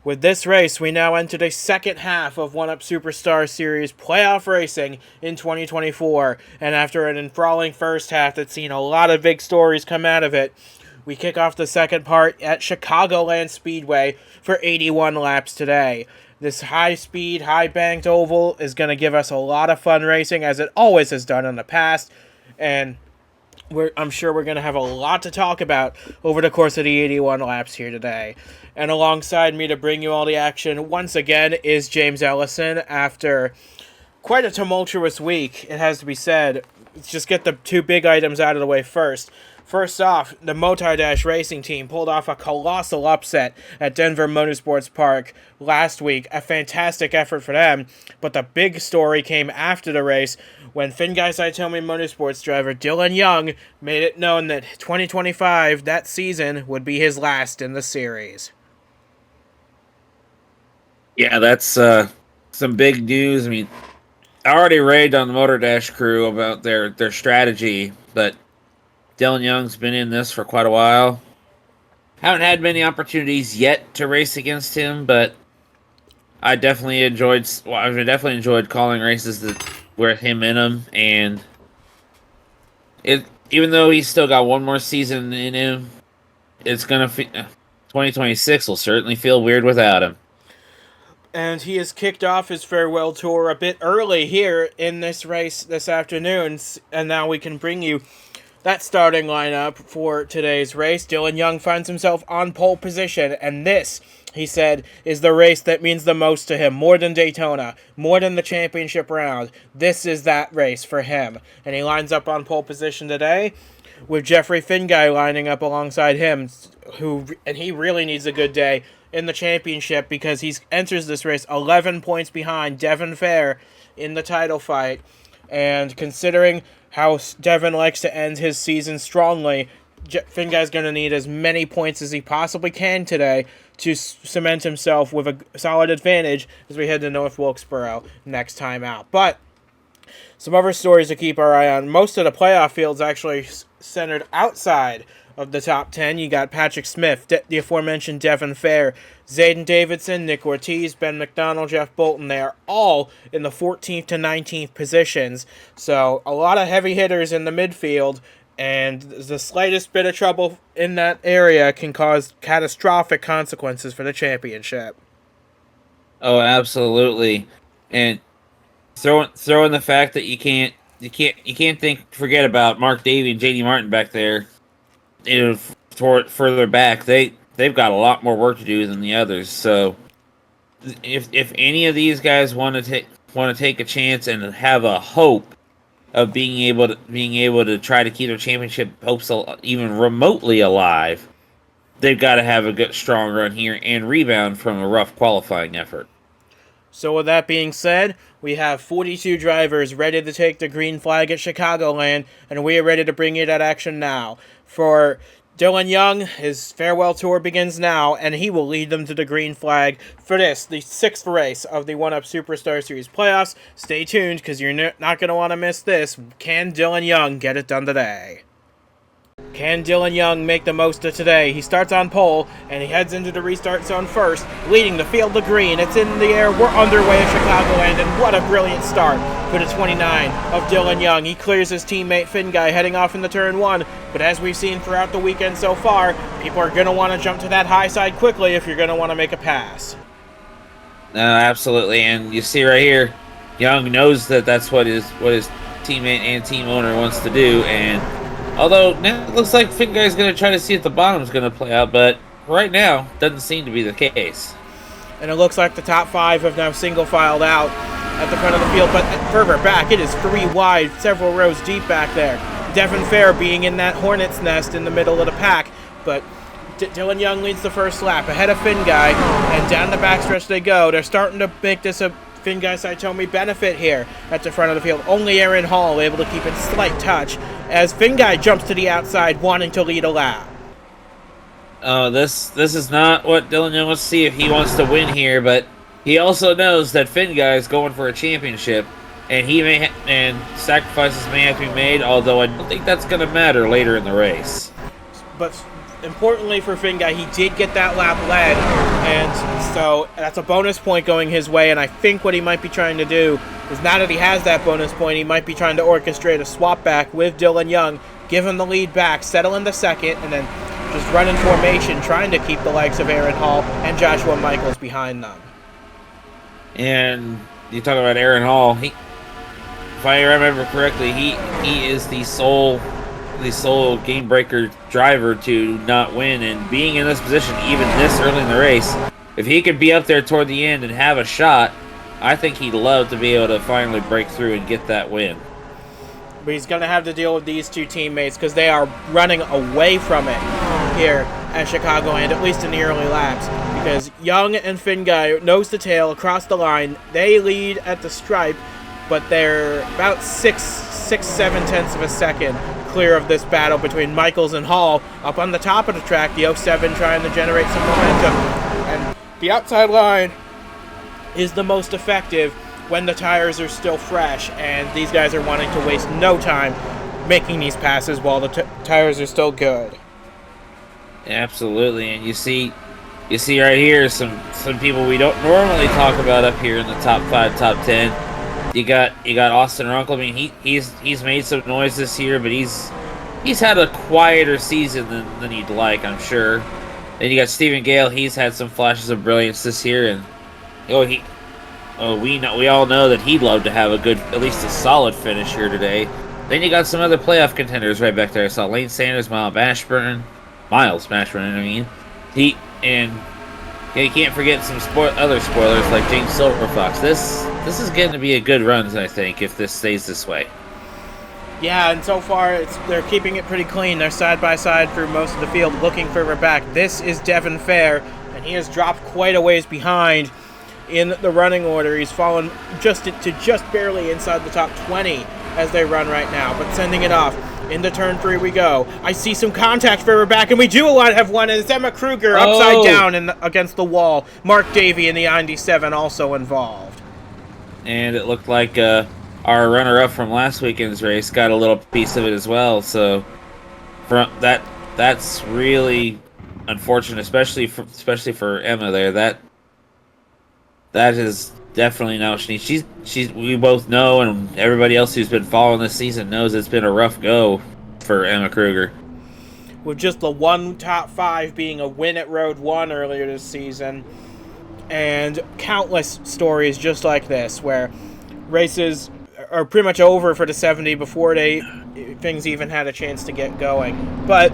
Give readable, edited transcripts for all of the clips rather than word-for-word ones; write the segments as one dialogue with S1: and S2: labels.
S1: With this race, we now enter the second half of 1UP Superstar Series playoff racing in 2024, and after an enthralling first half that's seen a lot of big stories come out of it, we kick off the second part at Chicagoland Speedway for 81 laps today. This high-speed, high-banked oval is going to give us a lot of fun racing, as it always has done in the past, and I'm sure we're going to have a lot to talk about over the course of the 81 laps here today. And alongside me to bring you all the action once again is James Ellison. After quite a tumultuous week, it has to be said. Let's just get the two big items out of the way first. First off, the Motardash Racing team pulled off a colossal upset at Denver Motorsports Park last week. A fantastic effort for them. But the big story came after the race when Fingai Saitomi Motorsports driver Dillon Young made it known that 2025, that season, would be his last in the series.
S2: Yeah, that's some big news. I mean, I already raved on the Motardash crew about their strategy, but Dillon Young's been in this for quite a while. Haven't had many opportunities yet to race against him, but I definitely enjoyed calling races with him in them, and even though he's still got one more season in him, it's gonna 2026 will certainly feel weird without him.
S1: And he has kicked off his farewell tour a bit early here in this race this afternoon, and now we can bring you that starting lineup for today's race. Dillon Young finds himself on pole position, and this, he said, is the race that means the most to him. More than Daytona, more than the championship round. This is that race for him. And he lines up on pole position today with Jeffrey Fingai lining up alongside him, and he really needs a good day in the championship because he enters this race 11 points behind Devin Fair in the title fight. And considering how Devin likes to end his season strongly, Fingai's going to need as many points as he possibly can today to cement himself with a solid advantage as we head to North Wilkesboro next time out. But some other stories to keep our eye on. Most of the playoff field's actually centered outside of the top 10. You got Patrick Smith, the aforementioned Devin Fair, Zayden Davidson, Nick Ortiz, Ben McDonald, Jeff Bolton. They are all in the 14th to 19th positions. So a lot of heavy hitters in the midfield, and the slightest bit of trouble in that area can cause catastrophic consequences for the championship.
S2: Oh, absolutely. And throwing the fact that you can't forget about Mark Davey and JD Martin back there. Further back, they've got a lot more work to do than the others. So, if any of these guys want to take a chance and have a hope of being able to try to keep their championship hopes even remotely alive, they've got to have a good strong run here and rebound from a rough qualifying effort.
S1: So with that being said, we have 42 drivers ready to take the green flag at Chicagoland, and we are ready to bring you that action now. For Dillon Young, his farewell tour begins now, and he will lead them to the green flag for the 6th race of the 1UP Superstar Series playoffs. Stay tuned, because you're not going to want to miss this. Can Dillon Young get it done today? Can Dillon Young make the most of today? He starts on pole, and he heads into the restart zone first, leading the field to green. It's in the air. We're underway at Chicagoland, and what a brilliant start for the 29 of Dillon Young. He clears his teammate Fingai heading off into turn 1, but as we've seen throughout the weekend so far, people are going to want to jump to that high side quickly if you're going to want to make a pass.
S2: No, absolutely, and you see right here, Young knows that that's what his teammate and team owner wants to do, and although now it looks like Fingai's going to try to see if the bottom's going to play out, but right now doesn't seem to be the case.
S1: And it looks like the top 5 have now single filed out at the front of the field, but further back, it is 3 wide, several rows deep back there. Devin Fair being in that hornet's nest in the middle of the pack, but Dillon Young leads the first lap ahead of Fingai, and down the backstretch they go. They're starting to make this a Fingai Saitomi benefit here at the front of the field. Only Aaron Hall able to keep in slight touch as Fingai jumps to the outside, wanting to lead a lap.
S2: This is not what Dillon Young wants to see if he wants to win here, but he also knows that Fingai is going for a championship, and sacrifices may have to be made. Although I don't think that's going to matter later in the race.
S1: But importantly for Finguy, he did get that lap led, and so that's a bonus point going his way, and I think what he might be trying to do is now that he has that bonus point, he might be trying to orchestrate a swap back with Dillon Young, give him the lead back, settle into second, and then just run in formation, trying to keep the likes of Aaron Hall and Joshua Michaels behind them.
S2: And you talk about Aaron Hall, if I remember correctly, he is the sole game breaker driver to not win, and being in this position even this early in the race, if he could be up there toward the end and have a shot, I think he'd love to be able to finally break through and get that win.
S1: But he's going to have to deal with these two teammates because they are running away from it here at Chicagoland, at least in the early laps, because Young and Finguy nose to tail across the line. They lead at the stripe, but they're about 7/10 of a second clear of this battle between Michaels and Hall up on the top of the track. The 07 trying to generate some momentum, and the outside line is the most effective when the tires are still fresh, and these guys are wanting to waste no time making these passes while the tires are still good.
S2: Absolutely, and you see right here some people we don't normally talk about up here in the top 5, top 10. You got Austin Runkle. I mean, he's made some noise this year, but he's had a quieter season than you'd like, I'm sure. Then you got Stephen Gale. He's had some flashes of brilliance this year, and we all know that he'd love to have a good, at least a solid finish here today. Then you got some other playoff contenders right back there. I saw Lane Sanders, Miles Mashburn. I mean, you can't forget some other spoilers like James Silverfox. This is getting to be a good run, I think, if this stays this way.
S1: Yeah, and so far they're keeping it pretty clean. They're side by side through most of the field, looking further back. This is Devin Fair, and he has dropped quite a ways behind in the running order. He's fallen just barely inside the top 20 as they run right now, but sending it off. Into turn 3 we go. I see some contact further back, and we do have one, and it's Emma Kruger upside down against the wall. Mark Davey in the 97 also involved.
S2: And it looked like our runner-up from last weekend's race got a little piece of it as well, so that's really unfortunate, especially for Emma there. That is definitely not what she needs. We both know, and everybody else who's been following this season knows it's been a rough go for Emma Kruger.
S1: With just the one top 5 being a win at Road 1 earlier this season, and countless stories just like this, where races are pretty much over for the 70 before things even had a chance to get going. But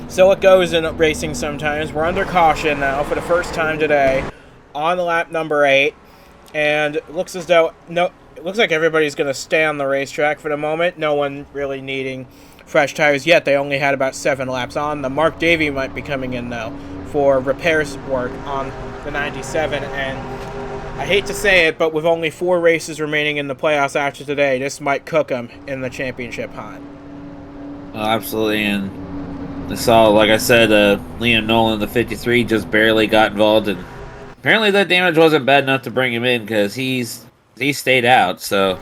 S1: so it goes in racing sometimes. We're under caution now for the first time today on lap number 8. And it looks as though it looks like everybody's going to stay on the racetrack for the moment. No one really needing fresh tires yet. They only had about 7 laps on. The Mark Davey might be coming in though for repairs work on the 97. And I hate to say it, but with only 4 races remaining in the playoffs after today, this might cook them in the championship hunt.
S2: Oh, absolutely, and I saw, like I said, Liam Nolan, the 53, just barely got involved, and apparently that damage wasn't bad enough to bring him in because he stayed out. So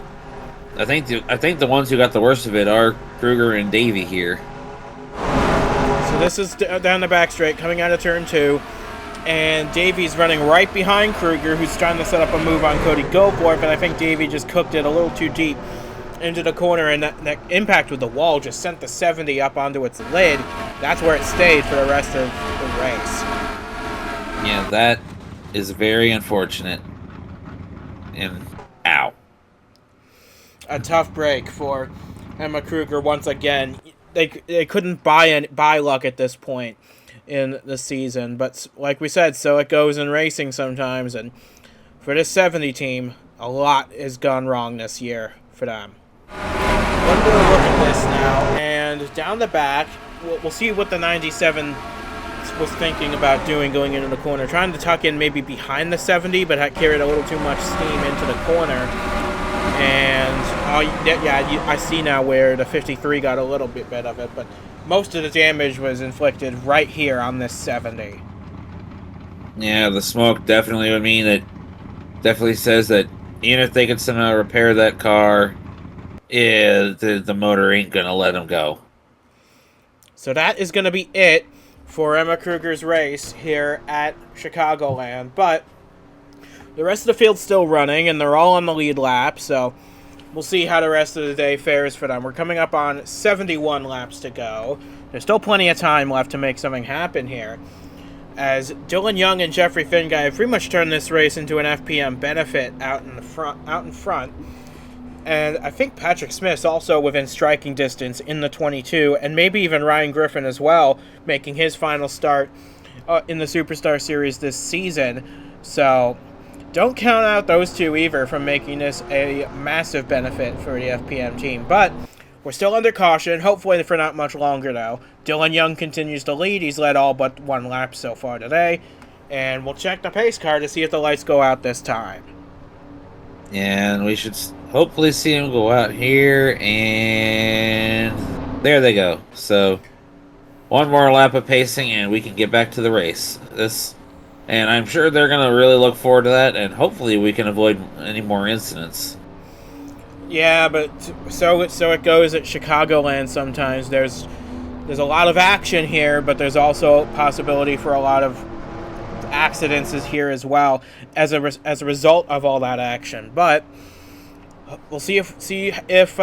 S2: I think the ones who got the worst of it are Kruger and Davey here.
S1: So this is down the back straight, coming out of turn 2, and Davey's running right behind Kruger, who's trying to set up a move on Cody Goforth, and I think Davey just cooked it a little too deep into the corner, and that impact with the wall just sent the 70 up onto its lid. That's where it stayed for the rest of the race.
S2: Yeah, that is very unfortunate. And ow.
S1: A tough break for Emma Kruger once again. They couldn't buy luck at this point in the season, but like we said, so it goes in racing sometimes, and for this 70 team, a lot has gone wrong this year for them. One more look at this now, and down the back, we'll see what the 97 was thinking about doing going into the corner, trying to tuck in maybe behind the 70, but had carried a little too much steam into the corner. And I see now where the 53 got a little bit of it, but most of the damage was inflicted right here on this 70.
S2: Yeah, the smoke definitely would mean that. Definitely says that even if they could somehow repair that car, the motor ain't gonna let them go.
S1: So that is going to be it for Emma Kruger's race here at Chicagoland. But the rest of the field's still running, and they're all on the lead lap, so we'll see how the rest of the day fares for them. We're coming up on 71 laps to go. There's still plenty of time left to make something happen here, as Dillon Young and Jeffrey Finguy have pretty much turned this race into an FPM benefit out in front. And I think Patrick Smith's also within striking distance in the 22, and maybe even Ryan Griffin as well, making his final start in the Superstar Series this season. So don't count out those two either from making this a massive benefit for the FPM team. But we're still under caution, hopefully for not much longer though. Dillon Young continues to lead. He's led all but one lap so far today. And we'll check the pace car to see if the lights go out this time.
S2: And we should hopefully see him go out here, and there they go. So one more lap of pacing, and we can get back to the race. And I'm sure they're going to really look forward to that, and hopefully we can avoid any more incidents.
S1: Yeah, but so it goes at Chicagoland sometimes. There's a lot of action here, but there's also possibility for a lot of accidents here as well as a result of all that action. But we'll see if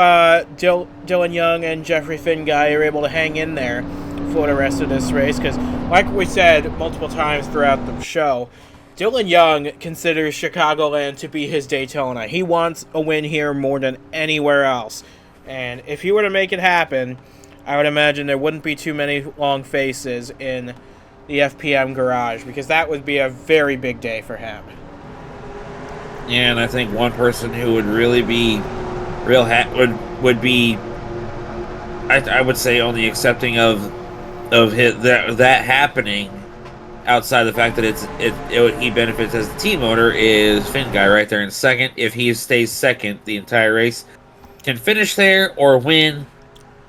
S1: Dillon Young and Jeffrey Finguy are able to hang in there for the rest of this race, because like we said multiple times throughout the show, Dillon Young considers Chicagoland to be his Daytona. He wants a win here more than anywhere else, and if he were to make it happen, I would imagine there wouldn't be too many long faces in the FPM garage, because that would be a very big day for him.
S2: Yeah, and I think one person who would really be would be I would say only accepting of that happening, outside the fact that he benefits as a team owner, is Finguy right there in second. If he stays second the entire race, can finish there or win,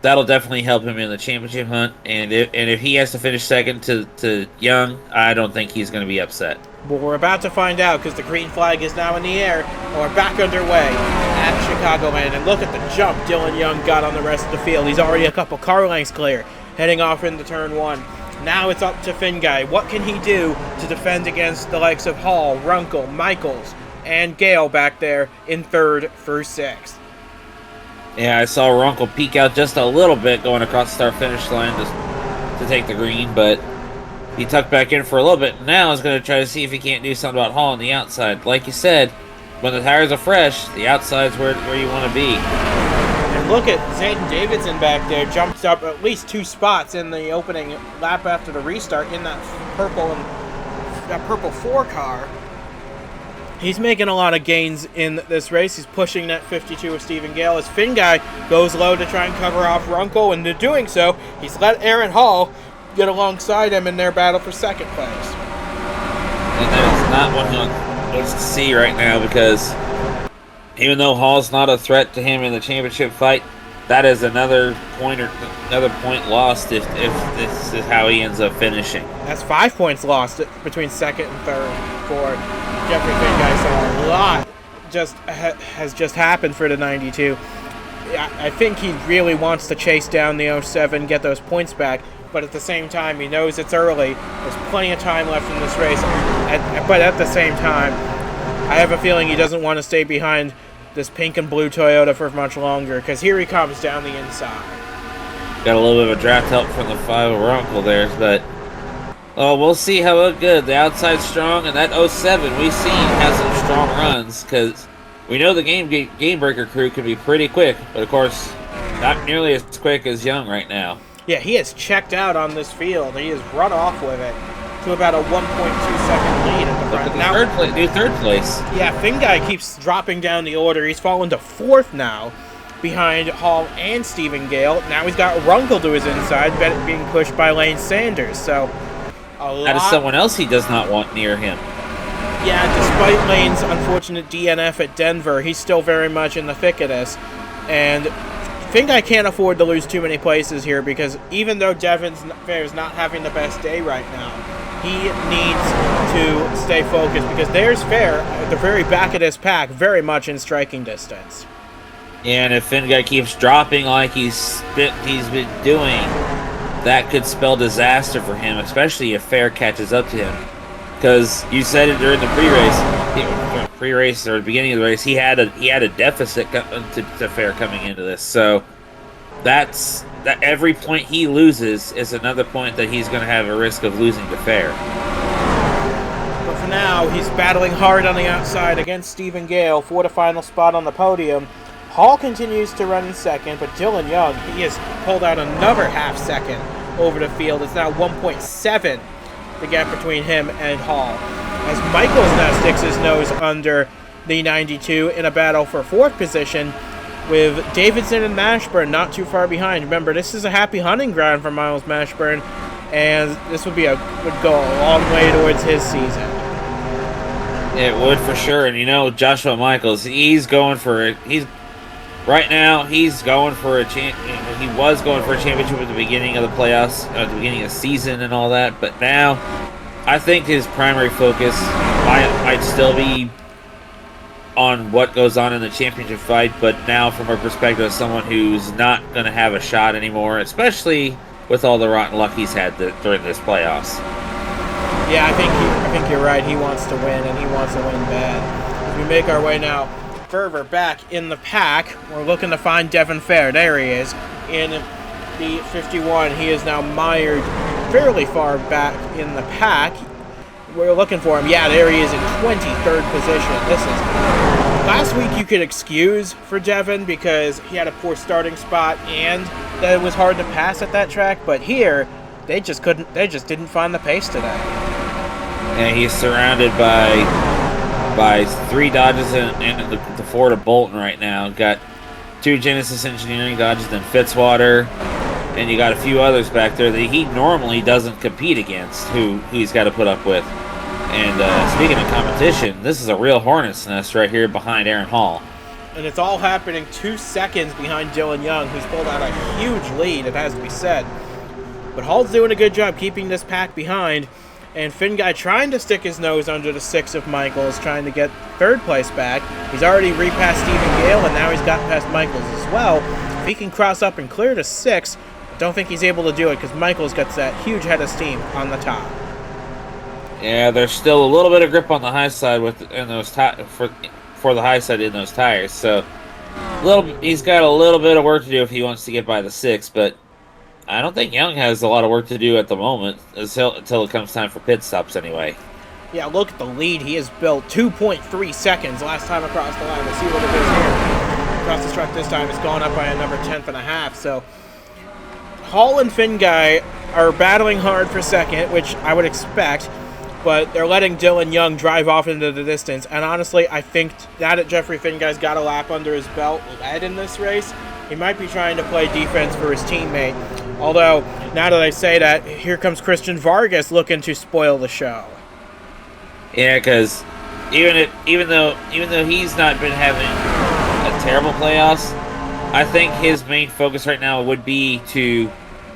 S2: that'll definitely help him in the championship hunt. And if he has to finish second to Young, I don't think he's going to be upset.
S1: Well, we're about to find out, because the green flag is now in the air, and we're back underway at Chicagoland. And look at the jump Dillon Young got on the rest of the field. He's already a couple car lengths clear, heading off into turn one. Now it's up to Finguy. What can he do to defend against the likes of Hall, Runkle, Michaels, and Gale back there in third for sixth?
S2: Yeah, I saw Runkle peek out just a little bit going across the start-finish line to take the green, but he tucked back in for a little bit. Now he's going to try to see if he can't do something about Hall on the outside. Like you said, when the tires are fresh, the outside's where you want to be.
S1: And look at Zayden Davidson back there, jumps up at least 2 spots in the opening lap after the restart in that purple 4 car. He's making a lot of gains in this race. He's pushing that 52 of Stephen Gale as Finguy goes low to try and cover off Runkle, and in doing so, he's let Aaron Hall get alongside him in their battle for second place.
S2: And that's not what he wants to see right now, because even though Hall's not a threat to him in the championship fight, that is another point lost if this is how he ends up finishing. That's
S1: 5 points lost between second and third for Jeffrey Finguy. So a lot has just happened for the 92. I think he really wants to chase down the 07, get those points back, but at the same time, he knows it's early. There's plenty of time left in this race, but at the same time, I have a feeling he doesn't want to stay behind this pink and blue Toyota for much longer, because here he comes down the inside.
S2: Got a little bit of a draft help from the 5 of Runkle there, but we'll see how good. The outside's strong, and that 07 we've seen has some strong runs, because we know the game breaker crew can be pretty quick, but of course, not nearly as quick as Young right now.
S1: Yeah, he has checked out on this field. He has run off with it to about a 1.2 second lead at the front.
S2: Now, third place.
S1: Yeah, Finguy keeps dropping down the order. He's fallen to fourth now, behind Hall and Stephen Gale. Now he's got Runkle to his inside, being pushed by Lane Sanders. So
S2: that is someone else he does not want near him.
S1: Yeah, despite Lane's unfortunate DNF at Denver, he's still very much in the thick of this. And Finguy can't afford to lose too many places here, because even though Devin Fair is not having the best day right now, he needs to stay focused, because there's Fair at the very back of this pack, very much in striking distance.
S2: Yeah, and if Finguy keeps dropping like he's been doing, that could spell disaster for him, especially if Fair catches up to him. Because you said it during the pre-race or the beginning of the race, he had a deficit to Fair coming into this. So that every point he loses is another point that he's going to have a risk of losing to Fair.
S1: But for now, he's battling hard on the outside against Stephen Gale for the final spot on the podium. Hall continues to run in second, but Dillon Young, he has pulled out another half second over the field. It's now 1.7, the gap between him and Hall. As Michaels now sticks his nose under the 92 in a battle for fourth position, with Davidson and Mashburn not too far behind. Remember, this is a happy hunting ground for Miles Mashburn, and this would go a long way towards his season.
S2: It would for sure. And Joshua Michaels, he's going for it. Right now, he's going for he was going for a championship at the beginning of the playoffs, at the beginning of the season and all that. But now, I think his primary focus might still be on what goes on in the championship fight. But now, from a perspective of someone who's not going to have a shot anymore, especially with all the rotten luck he's had during this playoffs.
S1: Yeah, I think you're right. He wants to win, and he wants to win bad. As we make our way now further back in the pack, we're looking to find Devin Fair. There he is in the 51. He is now mired fairly far back in the pack. We're looking for him. Yeah, there he is in 23rd position. This is last week you could excuse for Devin because he had a poor starting spot and that it was hard to pass at that track, but here they just didn't find the pace today.
S2: And he's surrounded by 3 Dodges and the Ford of Bolton right now. Got 2 Genesis Engineering Dodges, then Fitzwater, and you got a few others back there that he normally doesn't compete against, who he's got to put up with. And speaking of competition, this is a real hornet's nest right here behind Aaron Hall.
S1: And it's all happening 2 seconds behind Dillon Young, who's pulled out a huge lead, it has to be said. But Hall's doing a good job keeping this pack behind. And Finn Guy trying to stick his nose under the 6 of Michaels, trying to get 3rd place back. He's already repassed Stephen Gale, and now he's got past Michaels as well. If he can cross up and clear to 6, I don't think he's able to do it because Michaels gets that huge head of steam on the top.
S2: Yeah, there's still a little bit of grip on the high side for the high side in those tires. So he's got a little bit of work to do if he wants to get by the 6, but I don't think Young has a lot of work to do at the moment until it comes time for pit stops anyway.
S1: Yeah, look at the lead he has built. 2.3 seconds last time across the line. We'll see what it is here. Across the truck this time, it's gone up by another 10th and a half. So Hall and Finn Guy are battling hard for second, which I would expect, but they're letting Dillon Young drive off into the distance. And honestly, I think now that Jeffrey Finn Guy's got a lap under his belt, led in this race, he might be trying to play defense for his teammate. Although, now that I say that, here comes Christian Vargas looking to spoil the show.
S2: Yeah, because even though he's not been having a terrible playoffs, I think his main focus right now would be to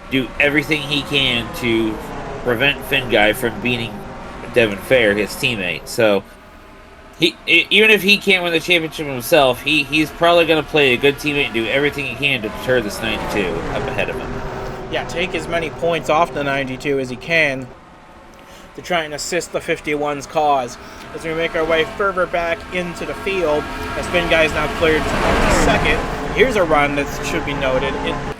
S2: do everything he can to prevent Finn Guy from beating Devin Fair, his teammate. So, even if he can't win the championship himself, he's probably going to play a good teammate and do everything he can to deter this 92 up ahead of him.
S1: Yeah, take as many points off the 92 as he can to try and assist the 51's cause. As we make our way further back into the field, as Finn Guy is now cleared to second. Here's a run that should be noted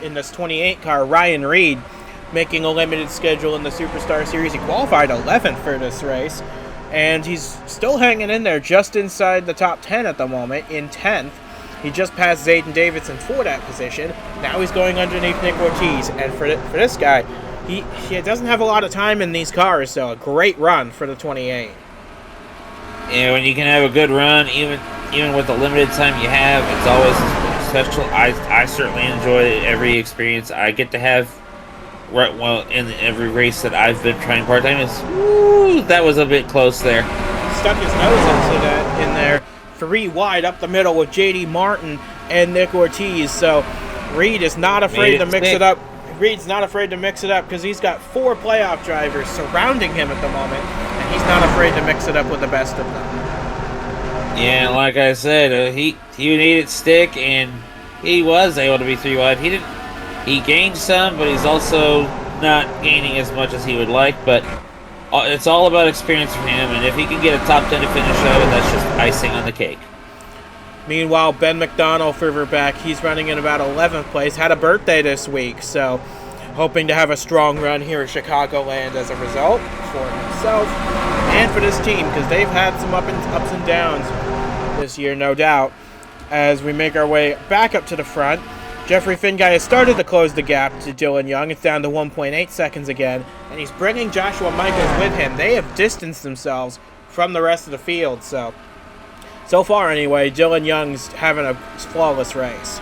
S1: in this 28 car. Ryan Reed making a limited schedule in the Superstar Series. He qualified 11th for this race, and he's still hanging in there just inside the top 10 at the moment, in 10th. He just passed Zayden Davidson for that position. Now he's going underneath Nick Ortiz. And for this guy, he doesn't have a lot of time in these cars, so a great run for the 28.
S2: Yeah, when you can have a good run, even with the limited time you have, it's always special. I certainly enjoy every experience I get to have. Right, well, in every race that I've been trying part-time, that was a bit close there.
S1: Stuck his nose into that in there. 3 wide up the middle with J.D. Martin and Nick Ortiz. So Reed is not afraid to mix it up. Reed's not afraid to mix it up because he's got 4 playoff drivers surrounding him at the moment, and he's not afraid to mix it up with the best of them.
S2: Yeah, like I said, he needed stick, and he was able to be 3 wide. He gained some, but he's also not gaining as much as he would like, but it's all about experience for him, and if he can get a top 10 to finish out, that's just icing on the cake.
S1: Meanwhile, Ben McDonald further back, he's running in about 11th place, had a birthday this week, so hoping to have a strong run here at Chicagoland as a result for himself and for this team, because they've had some ups and downs this year, no doubt. As we make our way back up to the front, Jeffrey Finguy has started to close the gap to Dillon Young. It's down to 1.8 seconds again, and he's bringing Joshua Michaels with him. They have distanced themselves from the rest of the field, so far anyway, Dillon Young's having a flawless race.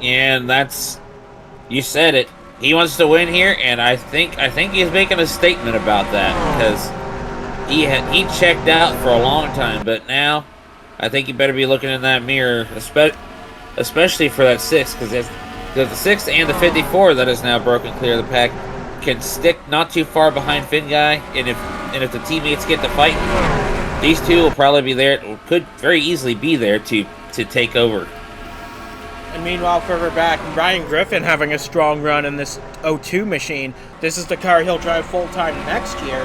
S2: And that's, you said it. He wants to win here, and I think he's making a statement about that, because he checked out for a long time, but now I think you better be looking in that mirror, especially for that 6, because the 6 and the 54 that is now broken clear of the pack can stick not too far behind Finguy, and if the teammates get to fight, these two will probably be there, could very easily be there to take over.
S1: And meanwhile, further back, Ryan Griffin having a strong run in this 02 machine. This is the car he'll drive full-time next year.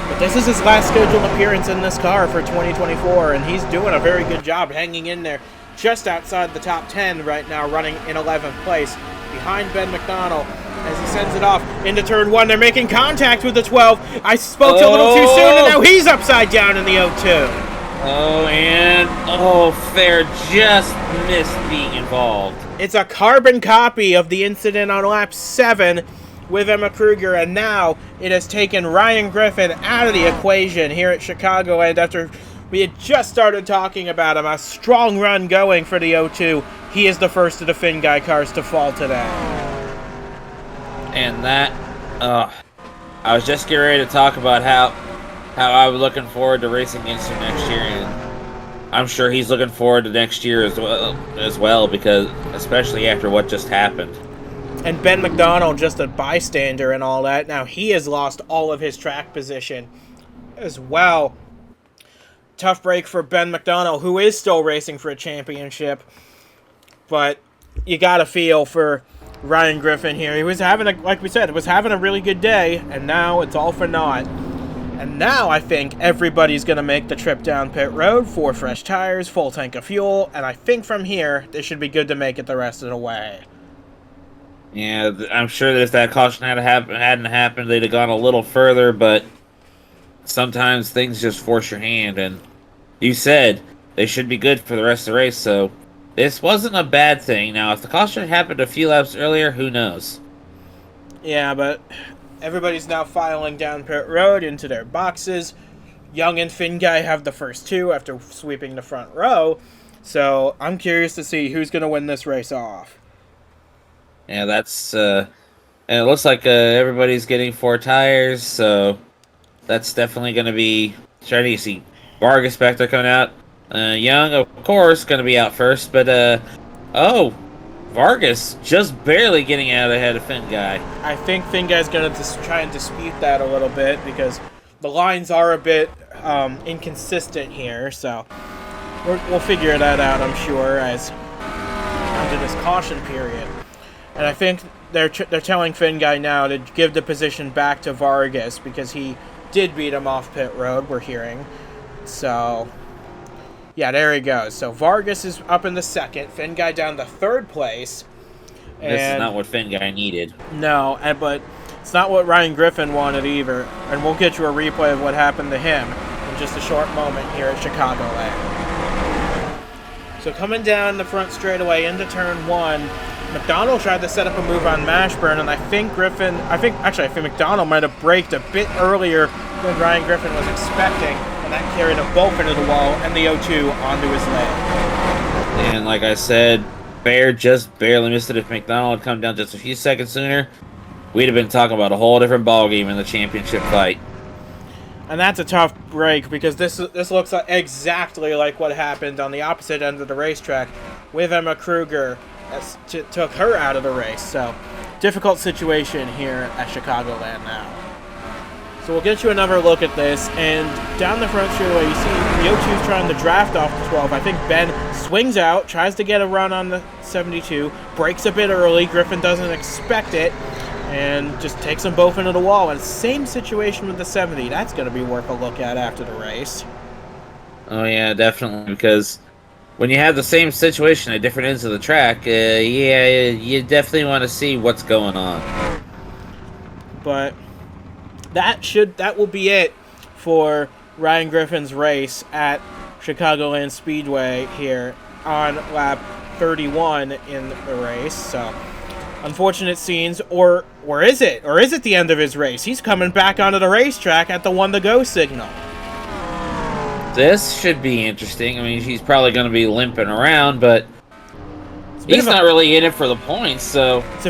S1: But this is his last scheduled appearance in this car for 2024, and he's doing a very good job hanging in there just outside the top 10 right now, running in 11th place behind Ben McDonald as he sends it off into turn 1. They're making contact with the 12. I spoke a little too soon, and now he's upside down in the 02.
S2: Fair just missed being involved.
S1: It's a carbon copy of the incident on lap 7 with Emma Kruger, and now it has taken Ryan Griffin out of the equation here at Chicagoland after we had just started talking about him. A strong run going for the 02. He is the first of the Finguy cars to fall today.
S2: And that, I was just getting ready to talk about how I was looking forward to racing against him next year, and I'm sure he's looking forward to next year as well, because especially after what just happened.
S1: And Ben McDonald, just a bystander and all that. Now he has lost all of his track position as well. Tough break for Ben McDonald, who is still racing for a championship. But you got to feel for Ryan Griffin here. He was having, like we said, was having a really good day, and now it's all for naught. And now I think everybody's going to make the trip down pit road, 4 fresh tires, full tank of fuel, and I think from here, they should be good to make it the rest of the way.
S2: Yeah, I'm sure that if that caution hadn't happened, they'd have gone a little further, but sometimes things just force your hand, and you said they should be good for the rest of the race, so this wasn't a bad thing. Now, if the caution happened a few laps earlier, who knows?
S1: Yeah, but everybody's now filing down pit road into their boxes. Young and Finguy have the first 2 after sweeping the front row, so I'm curious to see who's going to win this race off.
S2: Yeah, that's, and it looks like everybody's getting 4 tires, so that's definitely going to be, starting to see Vargas back there coming out. Young, of course, going to be out first, but, Vargas just barely getting out ahead of Finguy.
S1: I think Finguy's going to try and dispute that a little bit, because the lines are a bit inconsistent here, so we'll figure that out, I'm sure, as under this caution period. And I think they're telling Finguy now to give the position back to Vargas, because he did beat him off pit road, we're hearing. So, yeah, there he goes. So Vargas is up in the 2nd, Finguy down to 3rd place.
S2: This is not what Finguy needed.
S1: No, but it's not what Ryan Griffin wanted either. And we'll get you a replay of what happened to him in just a short moment here at Chicagoland. So coming down the front straightaway into turn 1, McDonald tried to set up a move on Mashburn, and I think McDonald might have braked a bit earlier than Ryan Griffin was expecting, and that carried them both into the wall and the 02 onto his leg.
S2: And like I said, Bear just barely missed it. If McDonald had come down just a few seconds sooner, we'd have been talking about a whole different ballgame in the championship fight.
S1: And that's a tough break, because this looks exactly like what happened on the opposite end of the racetrack with Emma Kruger. Took her out of the race, so difficult situation here at Chicagoland now. So we'll get you another look at this, and down the front straightaway you see the 02's trying to draft off the 12. I think Ben swings out, tries to get a run on the 72, breaks a bit early, Griffin doesn't expect it, and just takes them both into the wall. And same situation with the 70. That's going to be worth a look at after the race.
S2: Oh, yeah, definitely, because when you have the same situation at different ends of the track, yeah, you definitely want to see what's going on.
S1: But that will be it for Ryan Griffin's race at Chicagoland Speedway here on lap 31 in the race. So, unfortunate scenes, or is it? Or is it the end of his race? He's coming back onto the racetrack at the 1-to-go signal.
S2: This should be interesting. I mean, he's probably going to be limping around, but he's not really in it for the points, so...
S1: It's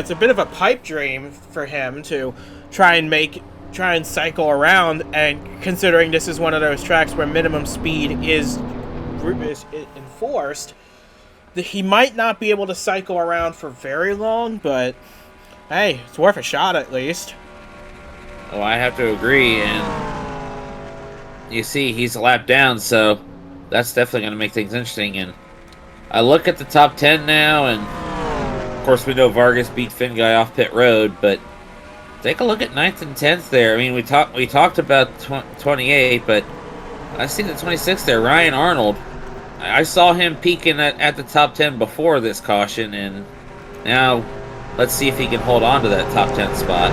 S1: a bit of a pipe dream for him to try and cycle around, and considering this is one of those tracks where minimum speed is enforced, he might not be able to cycle around for very long, but hey, it's worth a shot at least.
S2: Oh, I have to agree, and you see he's a lap down, so that's definitely going to make things interesting. And I look at the top 10 now, and of course we know Vargas beat Finn Guy off pit road, but take a look at 9th and 10th there. I mean, we talked about 28, but I see the 26th there, Ryan Arnold. I saw him peaking at the top 10 before this caution, and now let's see if he can hold on to that top 10 spot.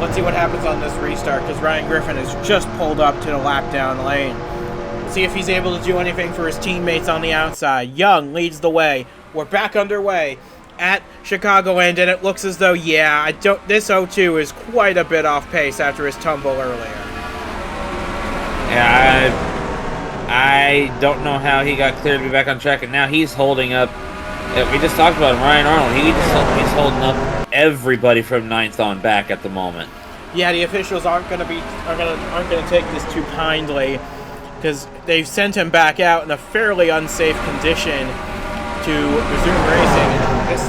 S1: Let's see what happens on this restart, because Ryan Griffin has just pulled up to the lap down lane. See if he's able to do anything for his teammates on the outside. Young leads the way. We're back underway at Chicagoland, and it looks as though, this 02 is quite a bit off pace after his tumble earlier.
S2: Yeah, I don't know how he got cleared to be back on track, and now he's holding up. We just talked about him, Ryan Arnold. He's holding up everybody from 9th on back at the moment.
S1: Yeah, the officials aren't going to take this too kindly, because they've sent him back out in a fairly unsafe condition to resume racing. And this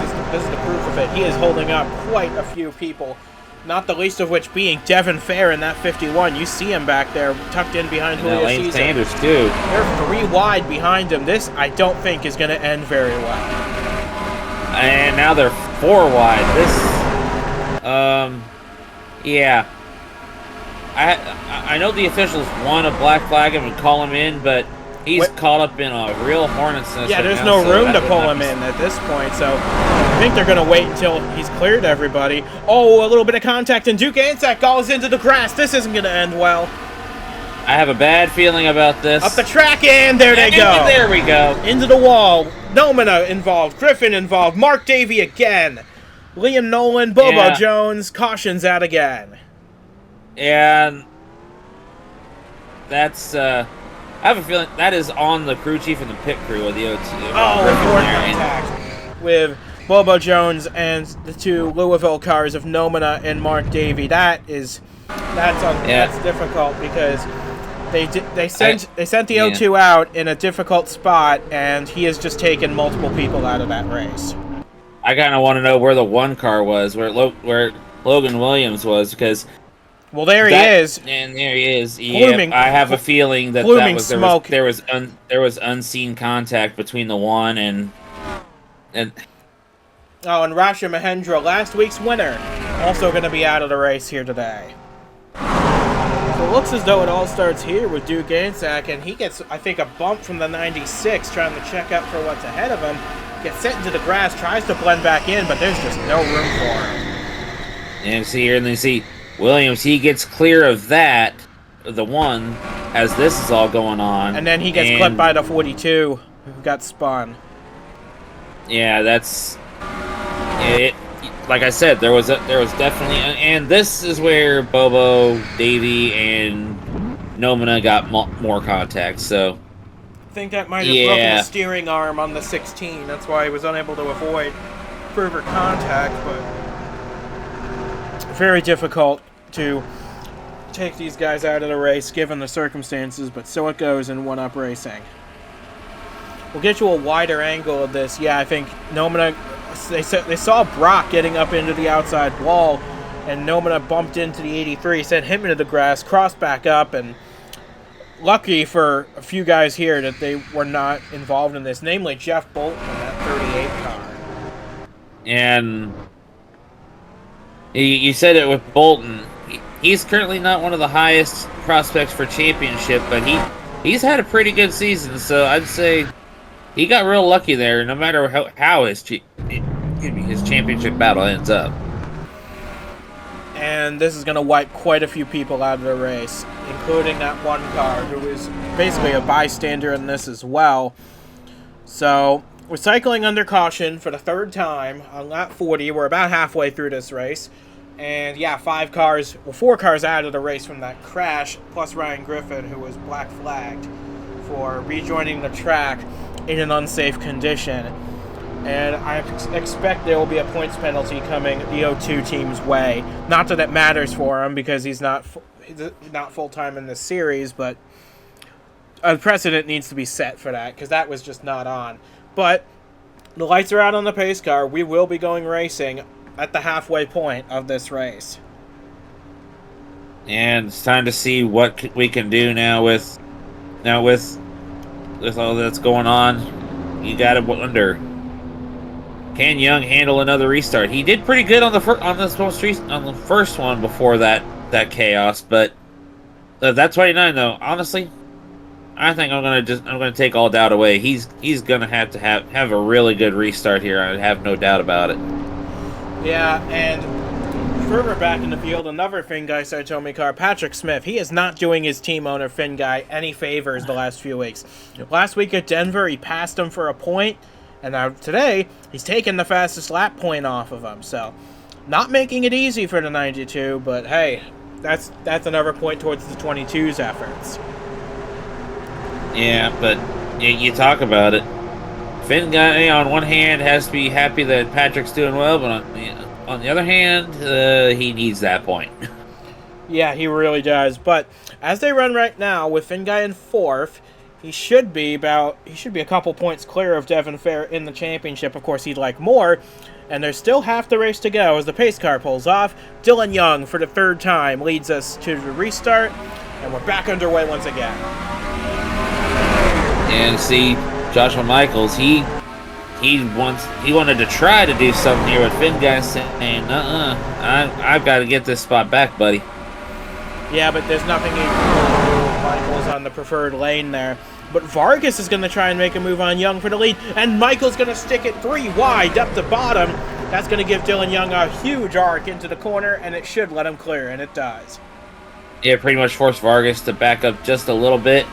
S1: is the proof of it. He is holding up quite a few people, not the least of which being Devin Fair in that 51. You see him back there, tucked in behind Julio
S2: Lane
S1: Caesar.
S2: Sanders, too.
S1: They're 3 wide behind him. This, I don't think, is going to end very well.
S2: And now they're 4 wide. This, yeah. I know the officials want to black flag him and call him in, but he's caught up in a real hornet's nest.
S1: Yeah, there's no room to pull him in at this point, so I think they're going to wait until he's cleared everybody. Oh, a little bit of contact, and Duke Ansack goes into the grass. This isn't going to end well.
S2: I have a bad feeling about this.
S1: Up the track, and there they go.
S2: There we go.
S1: Into the wall. Nomina involved. Griffin involved. Mark Davey again. Liam Nolan, Bobo Jones. Cautions out again.
S2: And that's, I have a feeling that is on the crew chief and the pit crew of the O2.
S1: Contact with Bobo Jones and the 2 Louisville cars of Nomina and Mark Davey. That's difficult because they sent the O2 out in a difficult spot, and he has just taken multiple people out of that race.
S2: I kind of want to know where the 1 car was, where Logan Williams was, because
S1: well, there he is,
S2: and there he is. Yeah, I have a feeling that there was unseen contact between the 1 and.
S1: Oh, and Rasha Mahendra, last week's winner, also going to be out of the race here today. So it looks as though it all starts here with Duke Ansack, and he gets, I think, a bump from the 96, trying to check up for what's ahead of him. Gets sent into the grass, tries to blend back in, but there's just no room for him.
S2: And see here, and then see Williams, he gets clear of that, the 1, as this is all going on.
S1: And then he gets clipped by the 42, who got spun.
S2: Yeah, that's it. Like I said, there was definitely, and this is where Bobo, Davey, and Nomina got more contact. So
S1: I think that might have broken the steering arm on the 16. That's why he was unable to avoid further contact. But very difficult to take these guys out of the race given the circumstances. But so it goes in one-up racing. We'll get you a wider angle of this. Yeah, I think Nomina. They saw Brock getting up into the outside wall, and Nomina bumped into the 83, sent him into the grass, crossed back up, and lucky for a few guys here that they were not involved in this, namely Jeff Bolton in that 38 car.
S2: And You said it with Bolton. He's currently not one of the highest prospects for championship, but he's had a pretty good season. So I'd say he got real lucky there. No matter how his championship battle ends up.
S1: And this is going to wipe quite a few people out of the race, including that one car who is basically a bystander in this as well. So we're cycling under caution for the third time on lap 40. We're about halfway through this race. And yeah, 4 cars out of the race from that crash, plus Ryan Griffin, who was black flagged for rejoining the track in an unsafe condition. And I expect there will be a points penalty coming the O2 team's way. Not that it matters for him because he's not full-time in this series, but a precedent needs to be set for that because that was just not on. But the lights are out on the pace car. We will be going racing at the halfway point of this race.
S2: And it's time to see what we can do now with all that's going on. You got to wonder, can Young handle another restart? He did pretty good on the first one before that chaos, but that 29 though, honestly, I think I'm gonna take all doubt away. He's gonna have a really good restart here. I have no doubt about it.
S1: Yeah, and further back in the field, another Finn Guy Saitomi car, Patrick Smith. He is not doing his team owner Finn Guy any favors the last few weeks. Last week at Denver, he passed him for a point. And now today, he's taken the fastest lap point off of him. So, not making it easy for the 92, but hey, that's another point towards the 22's efforts.
S2: Yeah, but you talk about it. Finn Guy, on one hand, has to be happy that Patrick's doing well, but on the other hand, he needs that point.
S1: Yeah, he really does. But as they run right now, with Finn Guy in 4th, he should be a couple points clear of Devin Fair in the championship. Of course, he'd like more, and there's still half the race to go as the pace car pulls off. Dillon Young, for the third time, leads us to the restart, and we're back underway once again.
S2: And see, Joshua Michaels, he wanted to try to do something here, but Finn Guy saying, I've got to get this spot back, buddy.
S1: Yeah, but there's nothing he can do. Michaels on the preferred lane there. But Vargas is going to try and make a move on Young for the lead. And Michael's going to stick it 3 wide up the bottom. That's going to give Dillon Young a huge arc into the corner, and it should let him clear, and it does.
S2: Yeah, pretty much forced Vargas to back up just a little bit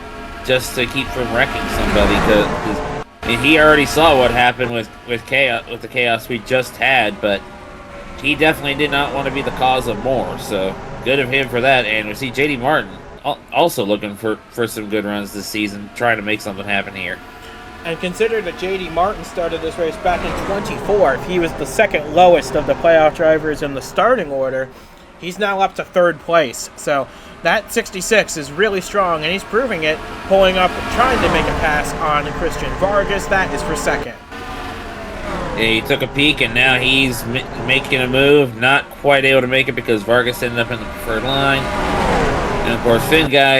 S2: just to keep from wrecking somebody. Because he already saw what happened with the chaos we just had, but he definitely did not want to be the cause of more. So good of him for that. And we see J.D. Martin also looking for some good runs this season, trying to make something happen here.
S1: And consider that J.D. Martin started this race back in 24th. He was the second lowest of the playoff drivers in the starting order. He's now up to 3rd place. So that 66 is really strong, and he's proving it, pulling up, trying to make a pass on Christian Vargas. That is for 2nd.
S2: Yeah, he took a peek, and now he's making a move. Not quite able to make it because Vargas ended up in the preferred line. And of course, Finn Guy,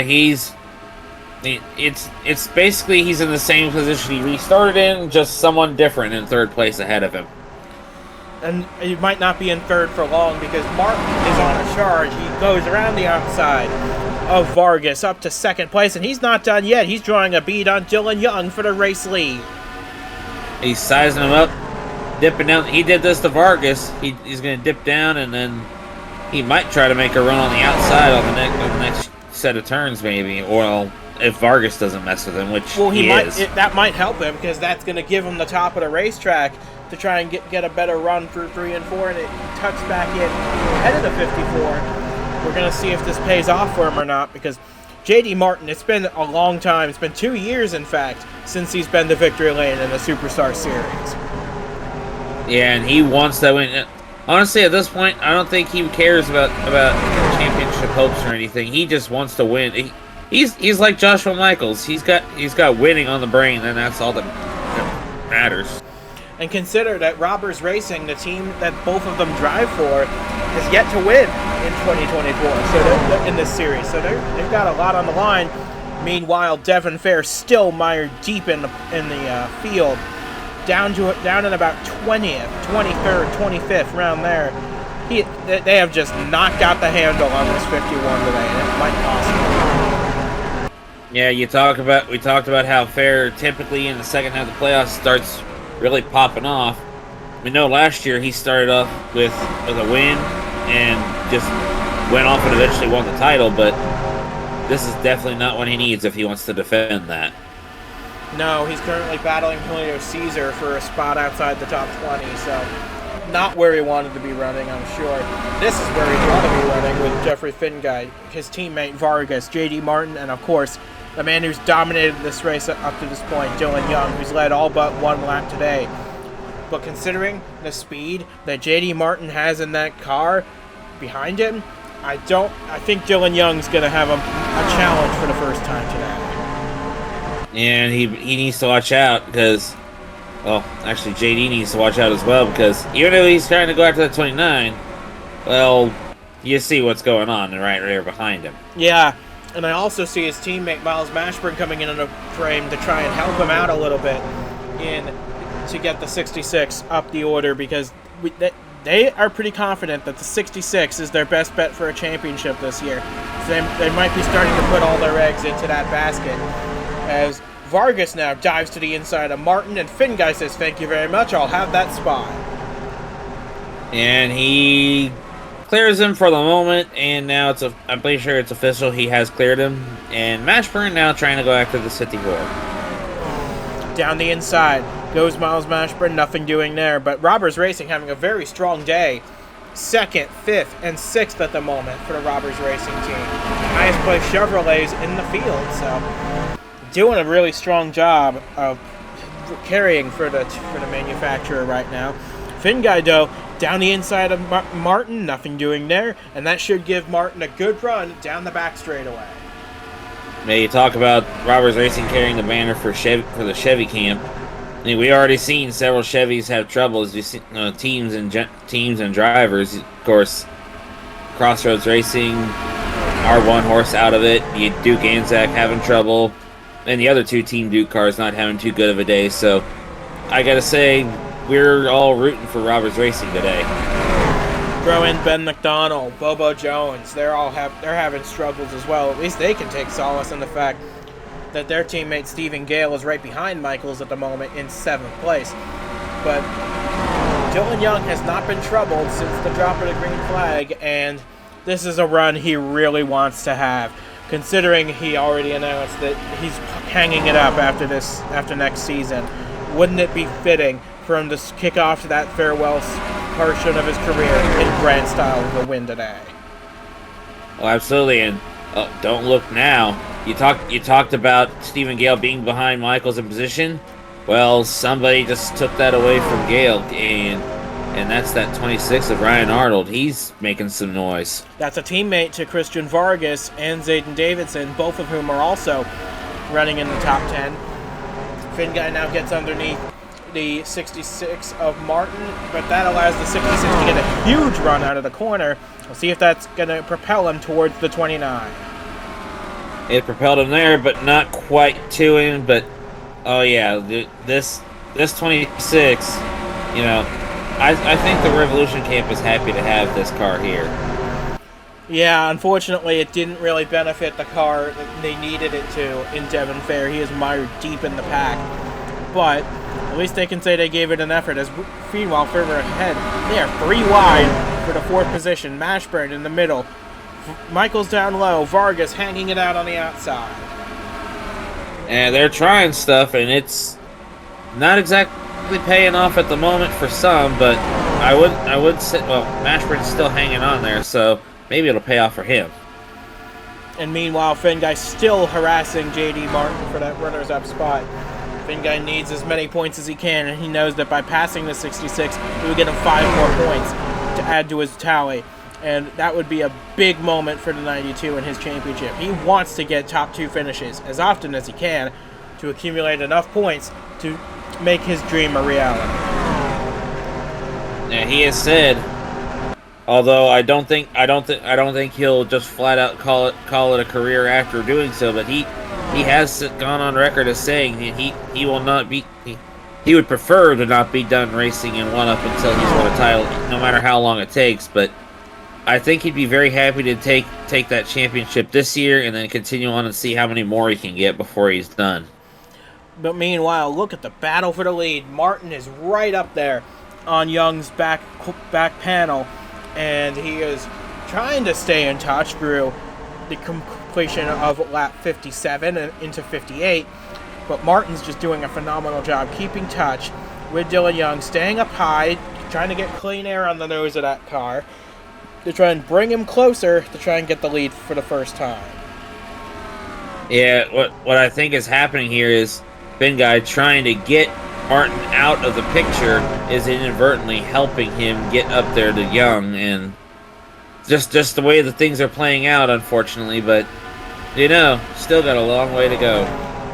S2: it's basically he's in the same position he restarted in, just someone different in 3rd place ahead of him.
S1: And he might not be in 3rd for long because Martin is on a charge. He goes around the outside of Vargas up to 2nd place, and he's not done yet. He's drawing a bead on Dillon Young for the race lead.
S2: He's sizing him up, dipping down. He did this to Vargas. He's going to dip down, and then he might try to make a run on the outside on the next set of turns, maybe. Or if Vargas doesn't mess with him, which he is.
S1: That might help him because that's going to give him the top of the racetrack to try and get a better run through 3 and 4, and it tucks back in ahead of the 54. We're going to see if this pays off for him or not, because J.D. Martin, it's been a long time. It's been 2 years, in fact, since he's been to victory lane in the Superstar Series.
S2: Yeah, and he wants that win. Honestly, at this point, I don't think he cares about championship hopes or anything. He just wants to win. He's like Joshua Michaels. He's got winning on the brain, and that's all that matters.
S1: And consider that Robbers Racing, the team that both of them drive for, has yet to win in 2024. So they're in this series, so they've got a lot on the line. Meanwhile, Devin Fair still mired deep in the field, down in about 20th, 23rd, 25th, around there. They have just not got the handle on this 51 today, and it might cost them.
S2: Yeah, we talked about how Fair typically in the second half of the playoffs starts really popping off. We know last year he started off with a win and just went off and eventually won the title, but this is definitely not what he needs if he wants to defend that.
S1: No, he's currently battling Julio Caesar for a spot outside the top 20, so not where he wanted to be running, I'm sure. This is where he'd want to be running with Jeffrey Finguy, his teammate Vargas, J.D. Martin, and of course, the man who's dominated this race up to this point, Dillon Young, who's led all but one lap today. But considering the speed that J.D. Martin has in that car behind him, I think Dillon Young's going to have a challenge for the first time today.
S2: And he needs to watch out because, well, actually JD needs to watch out as well because even though he's trying to go after that 29, well, you see what's going on right there behind him.
S1: Yeah, and I also see his teammate Miles Mashburn coming in the frame to try and help him out a little bit to get the 66 up the order because they are pretty confident that the 66 is their best bet for a championship this year. So they might be starting to put all their eggs into that basket. As Vargas now dives to the inside of Martin, and Finguy says, "Thank you very much, I'll have that spot."
S2: And he clears him for the moment, and now I'm pretty sure it's official, he has cleared him. And Mashburn now trying to go after the 54.
S1: Down the inside goes Miles Mashburn, nothing doing there, but Robbers Racing having a very strong day. 2nd, 5th, and 6th at the moment for the Robbers Racing team. Highest place Chevrolets in the field, so doing a really strong job of carrying for the manufacturer right now. Finguy, though, down the inside of Martin, nothing doing there, and that should give Martin a good run down the back straightaway.
S2: Now you talk about Robbers Racing carrying the banner for the Chevy camp. I mean, we already seen several Chevys have troubles. You see, teams and drivers. Of course, Crossroads Racing, R1 horse out of it. You Duke Anzac having trouble, and the other two Team Duke cars not having too good of a day. So, I gotta say, we're all rooting for Robbers Racing today.
S1: Throw in Ben McDonald, Bobo Jones. They're having struggles as well. At least they can take solace in the fact that their teammate Stephen Gale is right behind Michaels at the moment in 7th place. But Dillon Young has not been troubled since the drop of the green flag, and this is a run he really wants to have, considering he already announced that he's hanging it up after next season. Wouldn't it be fitting for him to kick off that farewell portion of his career in grand style with a win today?
S2: Oh, absolutely, and don't look now. You talked about Stephen Gale being behind Michaels in position. Well, somebody just took that away from Gale, and that's that 26 of Ryan Arnold. He's making some noise.
S1: That's a teammate to Christian Vargas and Zayden Davidson, both of whom are also running in the top 10. Finguy now gets underneath the 66 of Martin, but that allows the 66 to get a huge run out of the corner. We'll see if that's going to propel him towards the 29.
S2: It propelled him there, but not quite to him. But oh yeah, this 26, I think the Revolution Camp is happy to have this car here.
S1: Yeah, unfortunately, it didn't really benefit the car that they needed it to in Devon Fair. He is mired deep in the pack, but at least they can say they gave it an effort. As meanwhile, further ahead, they are 3 wide for the 4th position. Mashburn in the middle. Michaels down low. Vargas hanging it out on the outside.
S2: And they're trying stuff, and it's not exactly paying off at the moment for some. But I would say, well, Mashburn's still hanging on there, so maybe it'll pay off for him.
S1: And meanwhile, Finguy still harassing J.D. Martin for that runners-up spot. Finguy needs as many points as he can, and he knows that by passing the 66, he would get him 5 more points to add to his tally. And that would be a big moment for the 92 in his championship. He wants to get top 2 finishes as often as he can to accumulate enough points to make his dream a reality.
S2: Yeah, he has said, although I don't think he'll just flat out call it a career after doing so, but he has gone on record as saying he will not be he would prefer to not be done racing in one up until he's won a title, no matter how long it takes. But I think he'd be very happy to take that championship this year and then continue on and see how many more he can get before he's done.
S1: But meanwhile, look at the battle for the lead. Martin is right up there on Young's back panel, and he is trying to stay in touch through the completion of lap 57 and into 58. But Martin's just doing a phenomenal job keeping touch with Dillon Young, staying up high, trying to get clean air on the nose of that car to try and bring him closer to try and get the lead for the first time.
S2: Yeah, what I think is happening here is Finguy trying to get Martin out of the picture is inadvertently helping him get up there to Young, and just the way the things are playing out, unfortunately. But still got a long way to go.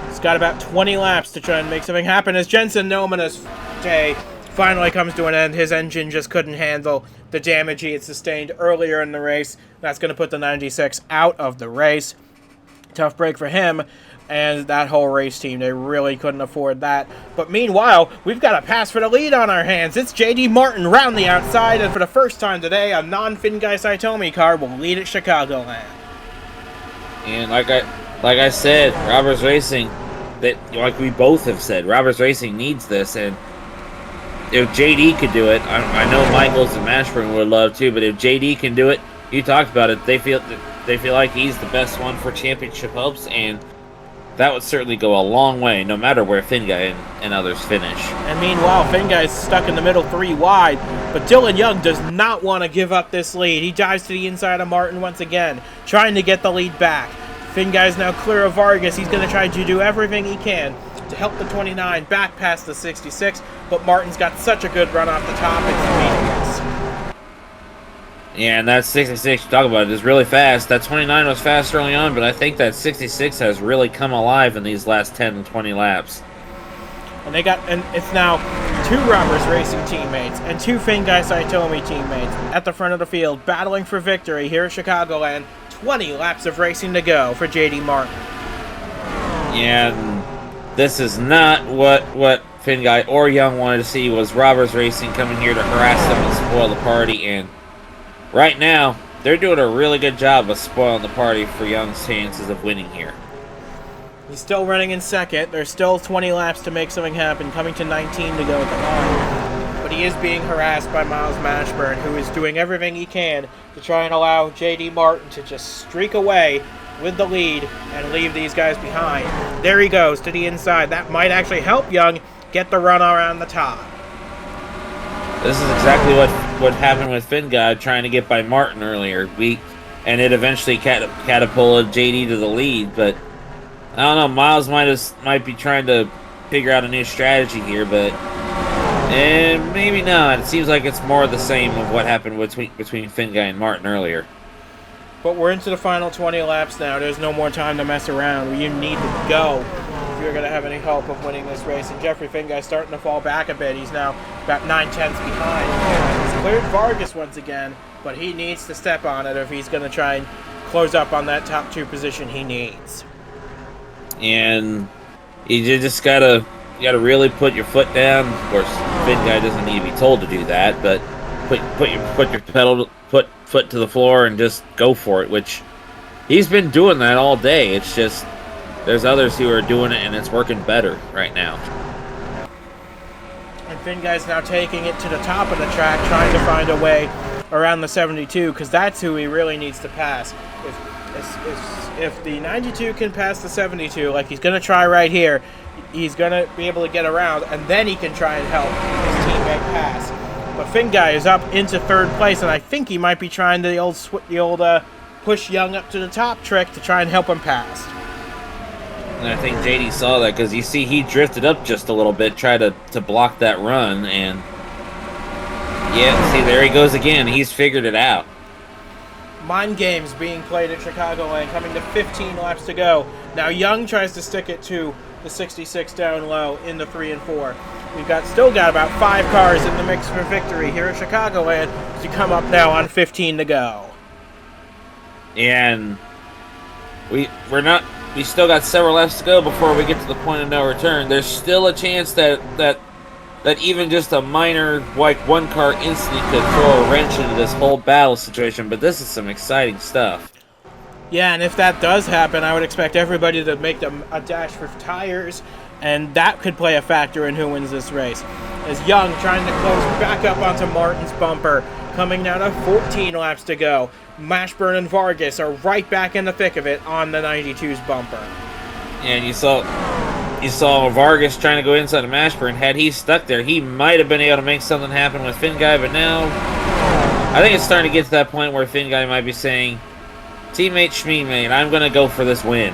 S1: He's got about 20 laps to try and make something happen as Jensen Noma's day finally comes to an end. His engine just couldn't handle the damage he had sustained earlier in the race. That's going to put the 96 out of the race. Tough break for him and that whole race team. They really couldn't afford that. But meanwhile, we've got a pass for the lead on our hands. It's J.D. Martin round the outside, and for the first time today, a non-Finguy Saitomi car will lead at Chicagoland.
S2: And like I said, Roberts Racing, like we both have said, Roberts Racing needs this, and if JD could do it, I know Michaels and Mashburn would love to, but if JD can do it, you talked about it, they feel like he's the best one for championship hopes, and that would certainly go a long way, no matter where Finguy and others finish.
S1: And meanwhile, Finguy's stuck in the middle 3 wide, but Dillon Young does not want to give up this lead. He dives to the inside of Martin once again, trying to get the lead back. Finguy's now clear of Vargas. He's going to try to do everything he can to help the 29 back past the 66, but Martin's got such a good run off the top, it's meaningless.
S2: Yeah, and that 66, you talk about it, is really fast. That 29 was fast early on, but I think that 66 has really come alive in these last 10 and 20 laps.
S1: And it's now 2 Roberts Racing teammates and 2 Finguy Saitomi teammates at the front of the field, battling for victory here at Chicagoland. 20 laps of racing to go for J.D. Martin.
S2: Yeah, and this is not what Finguy or Young wanted to see, was Roberts Racing coming here to harass them and spoil the party, and right now, they're doing a really good job of spoiling the party for Young's chances of winning here.
S1: He's still running in second. There's still 20 laps to make something happen, coming to 19 to go at the line. But he is being harassed by Miles Mashburn, who is doing everything he can to try and allow J.D. Martin to just streak away with the lead and leave these guys behind. There he goes to the inside. That might actually help Young get the run around the top.
S2: This is exactly what happened with Finguy trying to get by Martin earlier. And it eventually catapulted JD to the lead, but I don't know, Miles might be trying to figure out a new strategy here, but maybe not. It seems like it's more of the same of what happened between Finguy and Martin earlier.
S1: But we're into the final 20 laps now. There's no more time to mess around. You need to go if you're going to have any hope of winning this race. And Jeffrey Finguy's starting to fall back a bit. He's now about 9/10 behind. He's cleared Vargas once again, but he needs to step on it if he's going to try and close up on that top 2 position he needs.
S2: And you just gotta really put your foot down. Of course, Finguy doesn't need to be told to do that, but put your foot to the floor and just go for it, which he's been doing that all day. It's just there's others who are doing it and it's working better right now.
S1: And Finguy's now taking it to the top of the track, trying to find a way around the 72, because that's who he really needs to pass. If the 92 can pass the 72, like he's going to try right here, he's going to be able to get around, and then he can try and help his teammate pass. But Finguy is up into 3rd place, and I think he might be trying the old push Young up to the top trick to try and help him pass.
S2: And I think JD saw that, because you see he drifted up just a little bit, tried to block that run, and yeah, see, there he goes again. He's figured it out.
S1: Mind games being played at Chicagoland, coming to 15 laps to go. Now Young tries to stick it to the 66 down low in the 3 and 4. We've still got about 5 cars in the mix for victory here at Chicagoland to come up now on 15 to go.
S2: And we still got several laps to go before we get to the point of no return. There's still a chance that that even just a minor, like, one-car incident could throw a wrench into this whole battle situation, but this is some exciting stuff.
S1: Yeah, and if that does happen, I would expect everybody to make a dash for tires, and that could play a factor in who wins this race. As Young trying to close back up onto Martin's bumper, coming down to 14 laps to go. Mashburn and Vargas are right back in the thick of it on the 92's bumper.
S2: And you saw Vargas trying to go inside of Mashburn. Had he stuck there, he might have been able to make something happen with Finguy, but now I think it's starting to get to that point where Finguy might be saying, teammate Schmeemate, I'm going to go for this win.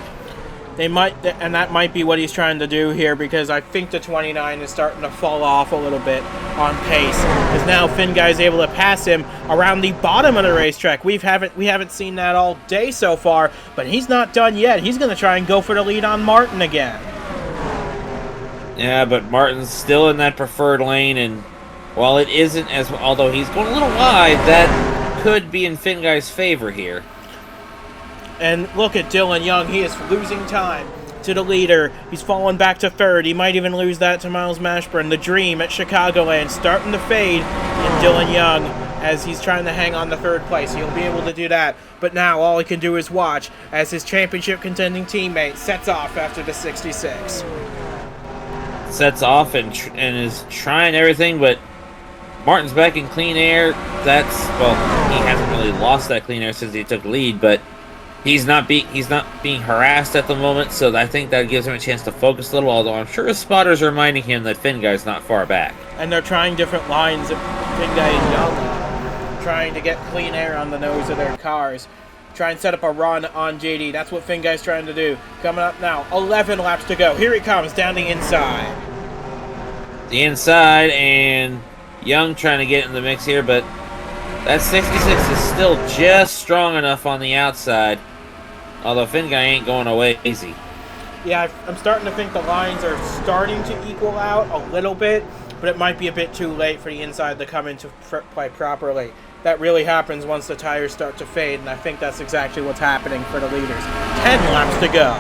S1: They might, and that might be what he's trying to do here, because I think the 29 is starting to fall off a little bit on pace. Because now Finguy is able to pass him around the bottom of the racetrack. We haven't seen that all day so far, but he's not done yet. He's going to try and go for the lead on Martin again.
S2: Yeah, but Martin's still in that preferred lane, and while it isn't as, although he's going a little wide, that could be in Finguy's favor here.
S1: And look at Dillon Young. He is losing time to the leader. He's fallen back to third. He might even lose that to Miles Mashburn. The dream at Chicagoland starting to fade in Dillon Young as he's trying to hang on to third place. He'll be able to do that. But now all he can do is watch as his championship contending teammate sets off after the 66.
S2: Sets off and is trying everything, but Martin's back in clean air. Well, he hasn't really lost that clean air since he took the lead, but he's not being harassed at the moment, so I think that gives him a chance to focus a little, although I'm sure his spotters are reminding him that Finguy's not far back.
S1: And they're trying different lines of Finguy and Young, trying to get clean air on the nose of their cars. Try and set up a run on JD. That's what Finguy's trying to do. Coming up now, 11 laps to go. Here he comes down the inside.
S2: The inside, and Young trying to get in the mix here, but that 66 is still just strong enough on the outside. Although Finguy ain't going away easy.
S1: Yeah, I'm starting to think the lines are starting to equal out a little bit, but it might be a bit too late for the inside to come into play properly. That really happens once the tires start to fade, and I think that's exactly what's happening for the leaders. 10 laps to go.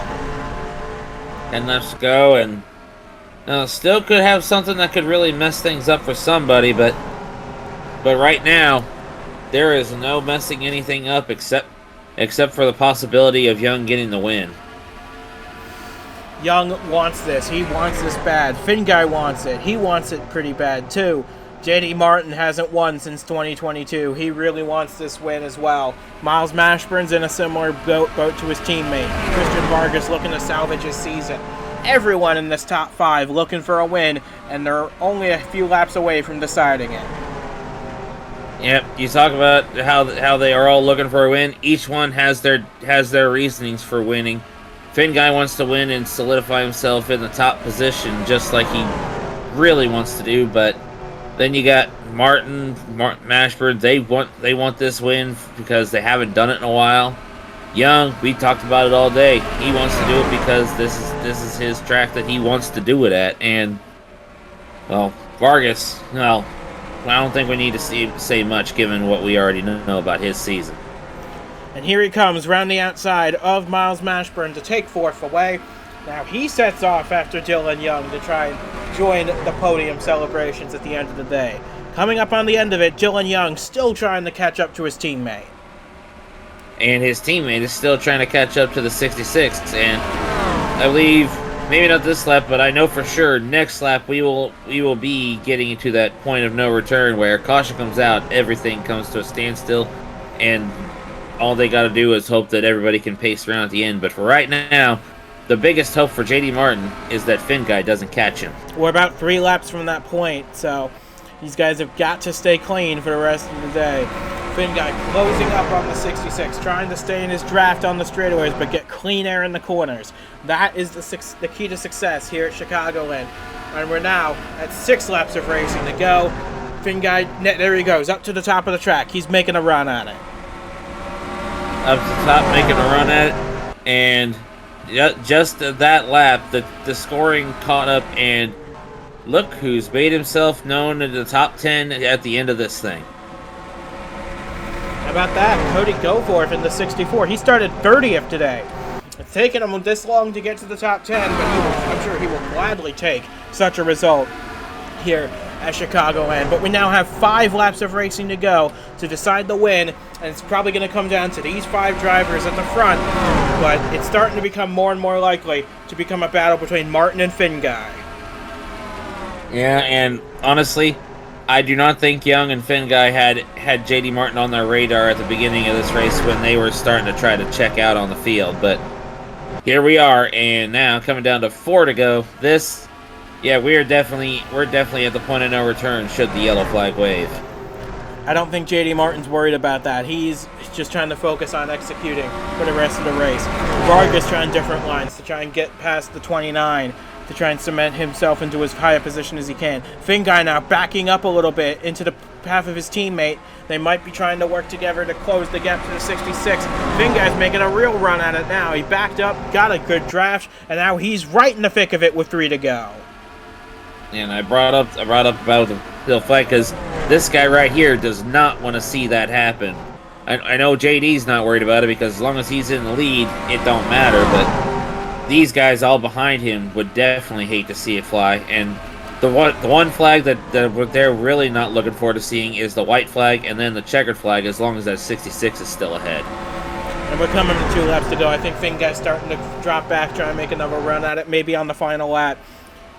S2: 10 laps to go, and still could have something that could really mess things up for somebody, but right now, there is no messing anything up except for the possibility of Young getting the win.
S1: Young wants this. He wants this bad. Finguy wants it. He wants it pretty bad, too. JD Martin hasn't won since 2022. He really wants this win as well. Miles Mashburn's in a similar boat to his teammate. Christian Vargas looking to salvage his season. Everyone in this top 5 looking for a win, and they're only a few laps away from deciding it.
S2: Yep, you talk about how they are all looking for a win. Each one has their reasonings for winning. Finguy wants to win and solidify himself in the top position, just like he really wants to do. But then you got Martin Mashburn. They want this win because they haven't done it in a while. Young, we talked about it all day. He wants to do it because this is his track that he wants to do it at. And well, Vargas, well, I don't think we need to say much given what we already know about his season.
S1: And here he comes round the outside of Miles Mashburn to take fourth away. Now he sets off after Dillon Young to try and join the podium celebrations at the end of the day. Coming up on the end of it, Dillon Young still trying to catch up to his teammate.
S2: And his teammate is still trying to catch up to the 66. And I believe, maybe not this lap, but I know for sure next lap we will be getting to that point of no return where caution comes out, everything comes to a standstill, and all they got to do is hope that everybody can pace around at the end. But for right now, the biggest hope for JD Martin is that Finguy doesn't catch him.
S1: We're about 3 laps from that point, so these guys have got to stay clean for the rest of the day. Finguy closing up on the 66, trying to stay in his draft on the straightaways, but get clean air in the corners. That is the key to success here at Chicagoland. And we're now at 6 laps of racing to go. Finguy, there he goes, up to the top of the track. He's making a run at it.
S2: Up to the top, making a run at it, and just that lap, the scoring caught up, and look who's made himself known in the top 10 at the end of this thing.
S1: How about that? Cody Goforth in the 64. He started 30th today. It's taken him this long to get to the top 10, but I'm sure he will gladly take such a result. here at Chicagoland. But we now have 5 laps of racing to go to decide the win, and it's probably going to come down to these 5 drivers at the front, but it's starting to become more and more likely to become a battle between Martin and Finn Guy.
S2: Yeah, and honestly, I do not think Young and Finn Guy had JD Martin on their radar at the beginning of this race when they were starting to try to check out on the field, but here we are, and now coming down to 4 to go. We're definitely at the point of no return should the yellow flag wave.
S1: I don't think JD Martin's worried about that. He's just trying to focus on executing for the rest of the race. Vargas trying different lines to try and get past the 29, to try and cement himself into as high a position as he can. Finn Guy now backing up a little bit into the path of his teammate. They might be trying to work together to close the gap to the 66. Finn Guy's making a real run at it now. He backed up, got a good draft, and now he's right in the thick of it with 3 to go.
S2: And I brought up about the fight because this guy right here does not want to see that happen. I know JD's not worried about it because as long as he's in the lead, it don't matter, but these guys all behind him would definitely hate to see it fly. And the one flag that they're really not looking forward to seeing is the white flag and then the checkered flag, as long as that 66 is still ahead.
S1: And we're coming to 2 laps to go. I think Finn Guy's starting to drop back, try and make another run at it, maybe on the final lap,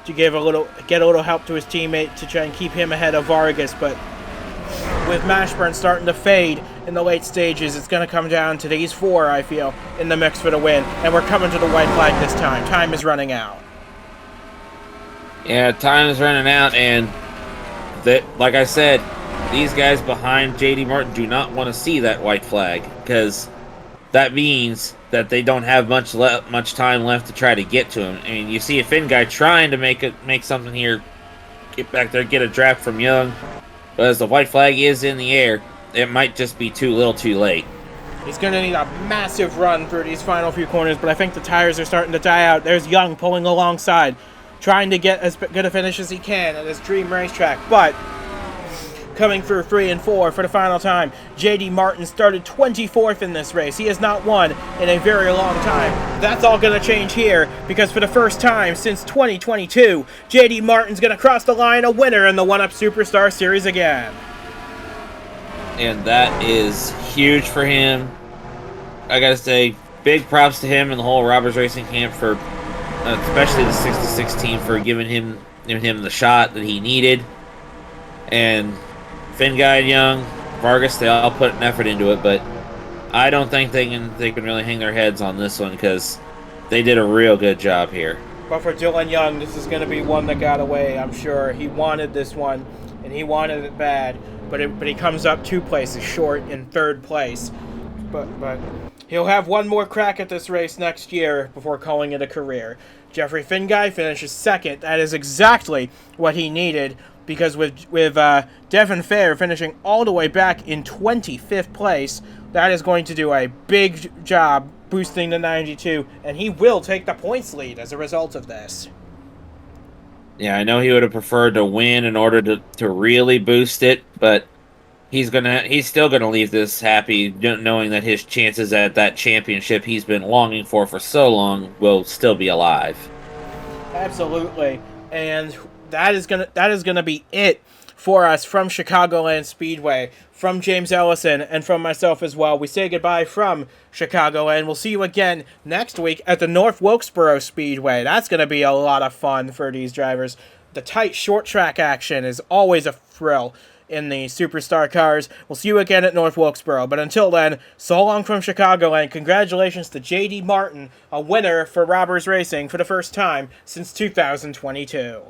S1: to get a little help to his teammate to try and keep him ahead of Vargas. But with Mashburn starting to fade in the late stages, it's going to come down to these 4, I feel, in the mix for the win. And we're coming to the white flag this time. Time is running out.
S2: Yeah, time is running out, and like I said, these guys behind JD Martin do not want to see that white flag, because that means that they don't have much time left to try to get to him. I mean, you see a Finn Guy trying to make something here, get back there, get a draft from Young, but as the white flag is in the air, it might just be too late.
S1: He's going to need a massive run through these final few corners, but I think the tires are starting to die out. There's Young pulling alongside, trying to get as good a finish as he can at his dream racetrack, but coming through 3 and 4 for the final time. JD Martin started 24th in this race. He has not won in a very long time. That's all going to change here, because for the first time since 2022, JD Martin's going to cross the line a winner in the 1UP Superstar Series again.
S2: And that is huge for him. I gotta say, big props to him and the whole Robbers Racing camp for, especially the 66 team, for giving him the shot that he needed. And Finn Guy, Young, Vargas, they all put an effort into it, but I don't think they can really hang their heads on this one, because they did a real good job here.
S1: But for Dillon Young, this is going to be one that got away, I'm sure. He wanted this one, and he wanted it bad, but he comes up 2 places short in 3rd place. But he'll have one more crack at this race next year before calling it a career. Jeffrey Finn Guy finishes 2nd. That is exactly what he needed, because with Devin Fair finishing all the way back in 25th place, that is going to do a big job boosting the 92, and he will take the points lead as a result of this.
S2: Yeah, I know he would have preferred to win in order to really boost it, but he's still gonna leave this happy, knowing that his chances at that championship he's been longing for so long will still be alive.
S1: Absolutely, and that is gonna be it for us from Chicagoland Speedway, from James Ellison, and from myself as well. We say goodbye from Chicagoland. We'll see you again next week at the North Wilkesboro Speedway. That's going to be a lot of fun for these drivers. The tight short track action is always a thrill in the Superstar cars. We'll see you again at North Wilkesboro. But until then, so long from Chicagoland. Congratulations to JD Martin, a winner for Robbers Racing for the first time since 2022.